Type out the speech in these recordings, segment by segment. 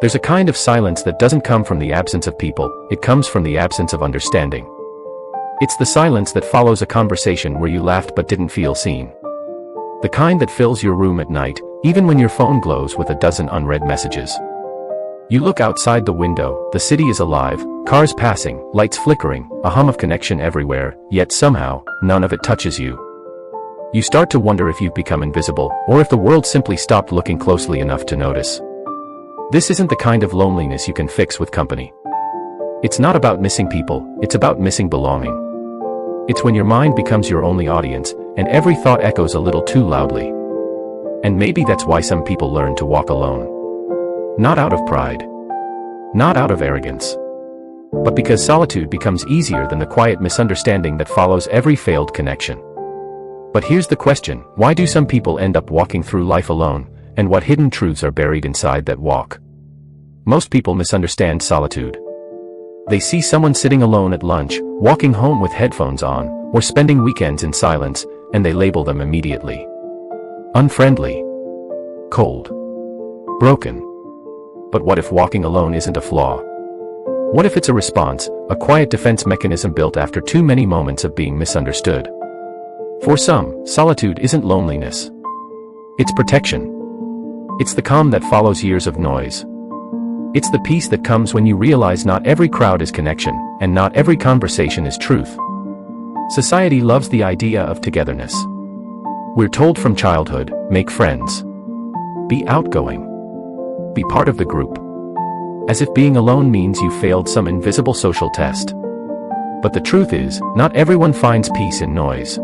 There's a kind of silence that doesn't come from the absence of people, it comes from the absence of understanding. It's the silence that follows a conversation where you laughed but didn't feel seen. The kind that fills your room at night, even when your phone glows with a dozen unread messages. You look outside the window, the city is alive, cars passing, lights flickering, a hum of connection everywhere, yet somehow, none of it touches you. You start to wonder if you've become invisible, or if the world simply stopped looking closely enough to notice. This isn't the kind of loneliness you can fix with company. It's not about missing people, it's about missing belonging. It's when your mind becomes your only audience, and every thought echoes a little too loudly. And maybe that's why some people learn to walk alone. Not out of pride. Not out of arrogance. But because solitude becomes easier than the quiet misunderstanding that follows every failed connection. But here's the question, why do some people end up walking through life alone, and what hidden truths are buried inside that walk? Most people misunderstand solitude. They see someone sitting alone at lunch, walking home with headphones on, or spending weekends in silence, and they label them immediately. Unfriendly. Cold. Broken. But what if walking alone isn't a flaw? What if it's a response, a quiet defense mechanism built after too many moments of being misunderstood? For some, solitude isn't loneliness. It's protection. It's the calm that follows years of noise. It's the peace that comes when you realize not every crowd is connection, and not every conversation is truth. Society loves the idea of togetherness. We're told from childhood, make friends. Be outgoing. Be part of the group. As if being alone means you failed some invisible social test. But the truth is, not everyone finds peace in noise.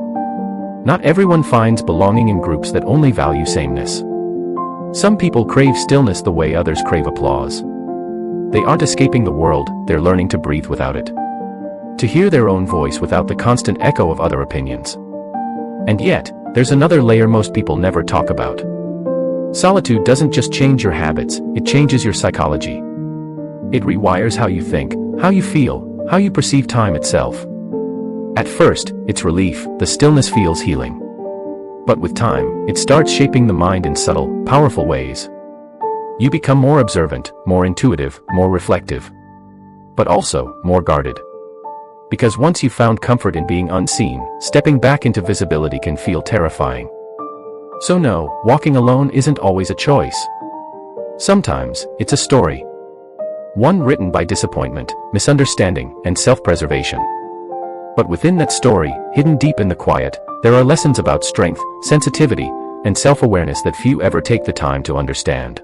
Not everyone finds belonging in groups that only value sameness. Some people crave stillness the way others crave applause. They aren't escaping the world, they're learning to breathe without it. To hear their own voice without the constant echo of other opinions. And yet, there's another layer most people never talk about. Solitude doesn't just change your habits, it changes your psychology. It rewires how you think, how you feel, how you perceive time itself. At first, it's relief, the stillness feels healing. But with time, it starts shaping the mind in subtle, powerful ways. You become more observant, more intuitive, more reflective. But also, more guarded. Because once you've found comfort in being unseen, stepping back into visibility can feel terrifying. So no, walking alone isn't always a choice. Sometimes, it's a story. One written by disappointment, misunderstanding, and self-preservation. But within that story, hidden deep in the quiet, there are lessons about strength, sensitivity, and self-awareness that few ever take the time to understand.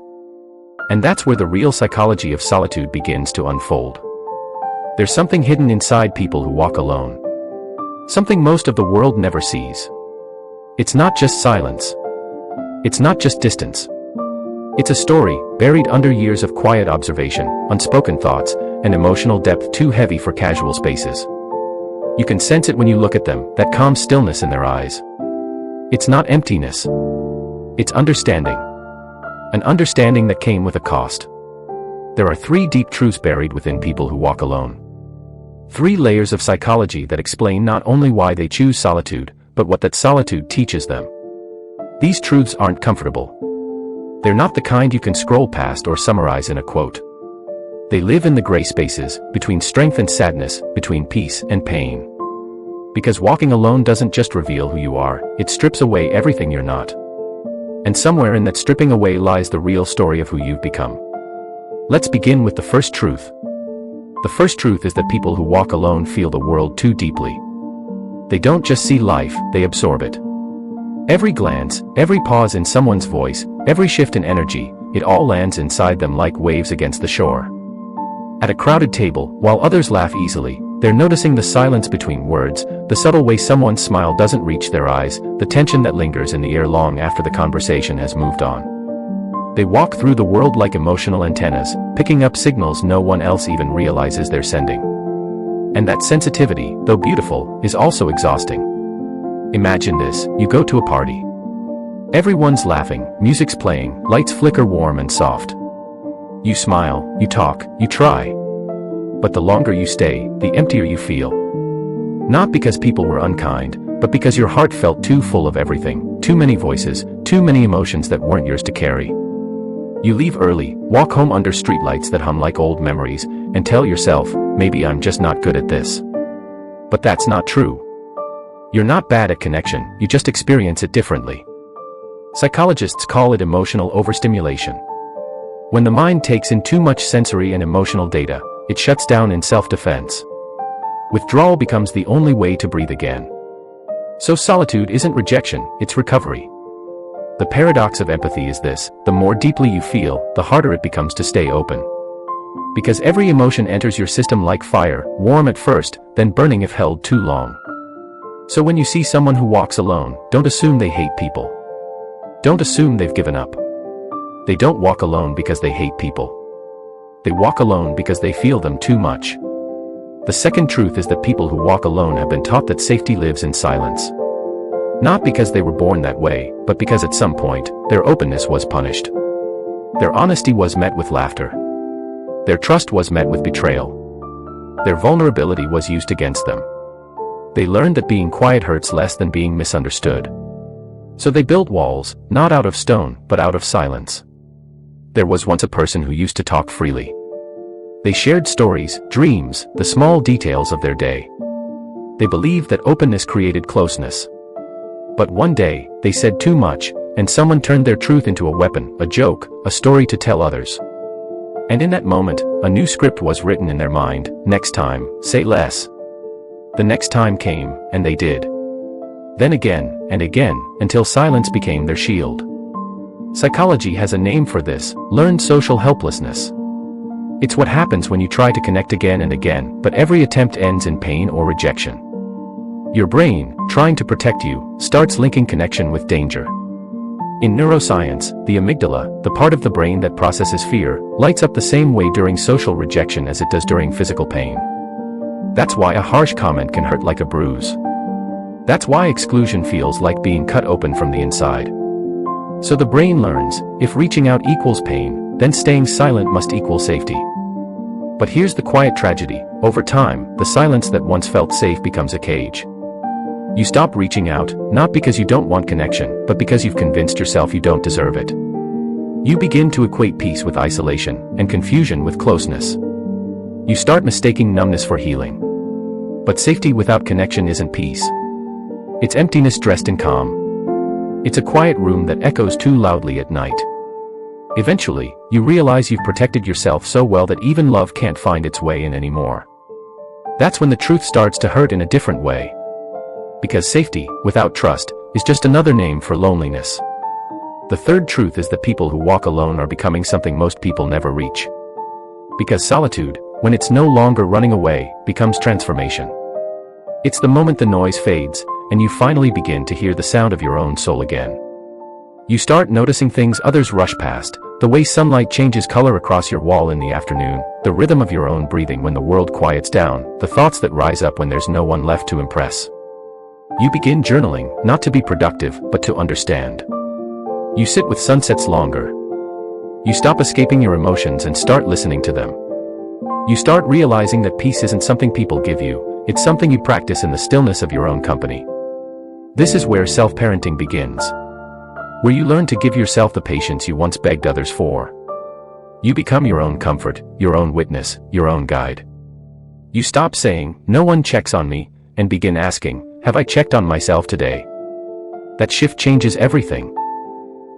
And that's where the real psychology of solitude begins to unfold. There's something hidden inside people who walk alone. Something most of the world never sees. It's not just silence. It's not just distance. It's a story, buried under years of quiet observation, unspoken thoughts, and emotional depth too heavy for casual spaces. You can sense it when you look at them, that calm stillness in their eyes. It's not emptiness. It's understanding. An understanding that came with a cost. There are 3 deep truths buried within people who walk alone. 3 layers of psychology that explain not only why they choose solitude, but what that solitude teaches them. These truths aren't comfortable. They're not the kind you can scroll past or summarize in a quote. They live in the gray spaces, between strength and sadness, between peace and pain. Because walking alone doesn't just reveal who you are, it strips away everything you're not. And somewhere in that stripping away lies the real story of who you've become. Let's begin with the first truth. The first truth is that people who walk alone feel the world too deeply. They don't just see life, they absorb it. Every glance, every pause in someone's voice, every shift in energy, it all lands inside them like waves against the shore. At a crowded table, while others laugh easily, they're noticing the silence between words, the subtle way someone's smile doesn't reach their eyes, the tension that lingers in the air long after the conversation has moved on. They walk through the world like emotional antennas, picking up signals no one else even realizes they're sending. And that sensitivity, though beautiful, is also exhausting. Imagine this, you go to a party. Everyone's laughing, music's playing, lights flicker warm and soft. You smile, you talk, you try. But the longer you stay, the emptier you feel. Not because people were unkind, but because your heart felt too full of everything, too many voices, too many emotions that weren't yours to carry. You leave early, walk home under streetlights that hum like old memories, and tell yourself, maybe I'm just not good at this. But that's not true. You're not bad at connection, you just experience it differently. Psychologists call it emotional overstimulation. When the mind takes in too much sensory and emotional data, it shuts down in self-defense. Withdrawal becomes the only way to breathe again. So solitude isn't rejection, it's recovery. The paradox of empathy is this: the more deeply you feel, the harder it becomes to stay open. Because every emotion enters your system like fire, warm at first, then burning if held too long. So when you see someone who walks alone, don't assume they hate people. Don't assume they've given up. They don't walk alone because they hate people. They walk alone because they feel them too much. The second truth is that people who walk alone have been taught that safety lives in silence. Not because they were born that way, but because at some point, their openness was punished. Their honesty was met with laughter. Their trust was met with betrayal. Their vulnerability was used against them. They learned that being quiet hurts less than being misunderstood. So they built walls, not out of stone, but out of silence. There was once a person who used to talk freely. They shared stories, dreams, the small details of their day. They believed that openness created closeness. But one day, they said too much, and someone turned their truth into a weapon, a joke, a story to tell others. And in that moment, a new script was written in their mind: next time, say less. The next time came, and they did. Then again, and again, until silence became their shield. Psychology has a name for this: learned social helplessness. It's what happens when you try to connect again and again, but every attempt ends in pain or rejection. Your brain, trying to protect you, starts linking connection with danger. In neuroscience, the amygdala, the part of the brain that processes fear, lights up the same way during social rejection as it does during physical pain. That's why a harsh comment can hurt like a bruise. That's why exclusion feels like being cut open from the inside. So the brain learns, if reaching out equals pain, then staying silent must equal safety. But here's the quiet tragedy: over time, the silence that once felt safe becomes a cage. You stop reaching out, not because you don't want connection, but because you've convinced yourself you don't deserve it. You begin to equate peace with isolation, and confusion with closeness. You start mistaking numbness for healing. But safety without connection isn't peace. It's emptiness dressed in calm. It's a quiet room that echoes too loudly at night. Eventually, you realize you've protected yourself so well that even love can't find its way in anymore. That's when the truth starts to hurt in a different way. Because safety, without trust, is just another name for loneliness. The third truth is that people who walk alone are becoming something most people never reach. Because solitude, when it's no longer running away, becomes transformation. It's the moment the noise fades, and you finally begin to hear the sound of your own soul again. You start noticing things others rush past: the way sunlight changes color across your wall in the afternoon, the rhythm of your own breathing when the world quiets down, the thoughts that rise up when there's no one left to impress. You begin journaling, not to be productive, but to understand. You sit with sunsets longer. You stop escaping your emotions and start listening to them. You start realizing that peace isn't something people give you, it's something you practice in the stillness of your own company. This is where self-parenting begins. Where you learn to give yourself the patience you once begged others for. You become your own comfort, your own witness, your own guide. You stop saying, "No one checks on me," and begin asking, "Have I checked on myself today?" That shift changes everything.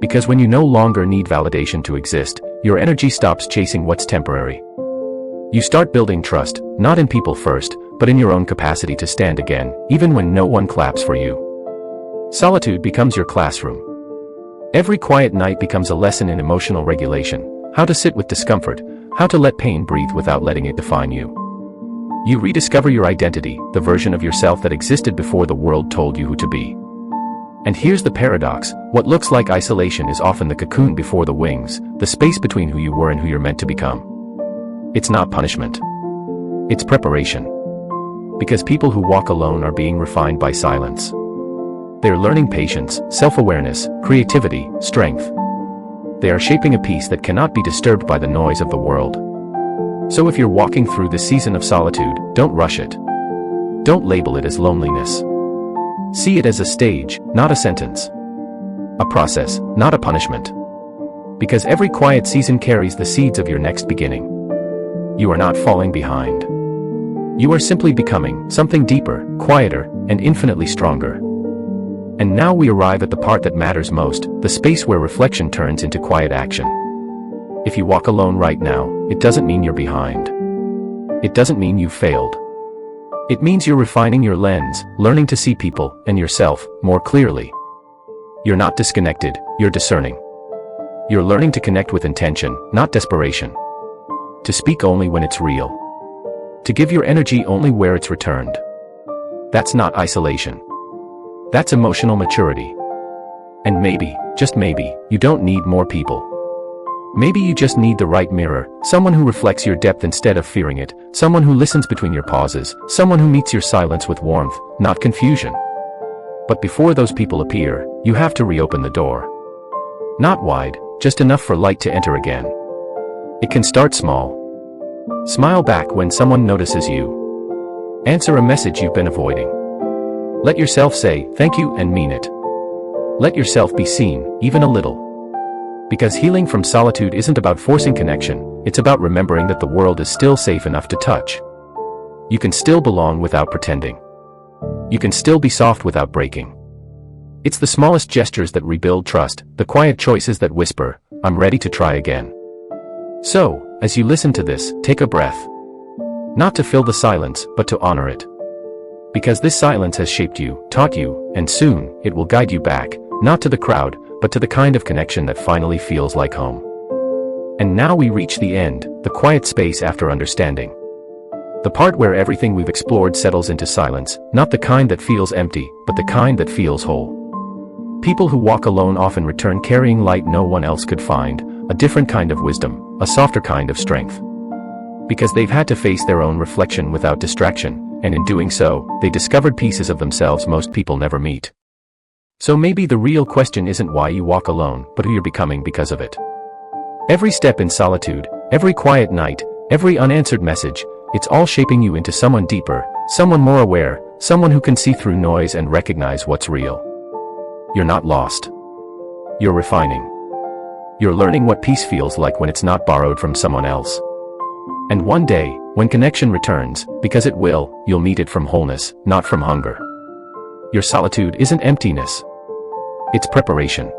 Because when you no longer need validation to exist, your energy stops chasing what's temporary. You start building trust, not in people first, but in your own capacity to stand again, even when no one claps for you. Solitude becomes your classroom. Every quiet night becomes a lesson in emotional regulation: how to sit with discomfort, how to let pain breathe without letting it define you. You rediscover your identity, the version of yourself that existed before the world told you who to be. And here's the paradox: what looks like isolation is often the cocoon before the wings, the space between who you were and who you're meant to become. It's not punishment. It's preparation. Because people who walk alone are being refined by silence. They're learning patience, self-awareness, creativity, strength. They are shaping a peace that cannot be disturbed by the noise of the world. So if you're walking through this season of solitude, don't rush it. Don't label it as loneliness. See it as a stage, not a sentence. A process, not a punishment. Because every quiet season carries the seeds of your next beginning. You are not falling behind. You are simply becoming something deeper, quieter, and infinitely stronger. And now we arrive at the part that matters most, the space where reflection turns into quiet action. If you walk alone right now, it doesn't mean you're behind. It doesn't mean you've failed. It means you're refining your lens, learning to see people and yourself more clearly. You're not disconnected, you're discerning. You're learning to connect with intention, not desperation. To speak only when it's real. To give your energy only where it's returned. That's not isolation. That's emotional maturity. And maybe, just maybe, you don't need more people. Maybe you just need the right mirror, someone who reflects your depth instead of fearing it, someone who listens between your pauses, someone who meets your silence with warmth, not confusion. But before those people appear, you have to reopen the door. Not wide, just enough for light to enter again. It can start small. Smile back when someone notices you. Answer a message you've been avoiding. Let yourself say thank you and mean it. Let yourself be seen, even a little. Because healing from solitude isn't about forcing connection, it's about remembering that the world is still safe enough to touch. You can still belong without pretending. You can still be soft without breaking. It's the smallest gestures that rebuild trust, the quiet choices that whisper, I'm ready to try again. So, as you listen to this, take a breath. Not to fill the silence, but to honor it. Because this silence has shaped you, taught you, and soon, it will guide you back, not to the crowd, but to the kind of connection that finally feels like home. And now we reach the end, the quiet space after understanding. The part where everything we've explored settles into silence, not the kind that feels empty, but the kind that feels whole. People who walk alone often return carrying light no one else could find, a different kind of wisdom, a softer kind of strength. Because they've had to face their own reflection without distraction, and in doing so, they discovered pieces of themselves most people never meet. So maybe the real question isn't why you walk alone, but who you're becoming because of it. Every step in solitude, every quiet night, every unanswered message, it's all shaping you into someone deeper, someone more aware, someone who can see through noise and recognize what's real. You're not lost. You're refining. You're learning what peace feels like when it's not borrowed from someone else. And one day, when connection returns, because it will, you'll meet it from wholeness, not from hunger. Your solitude isn't emptiness. It's preparation.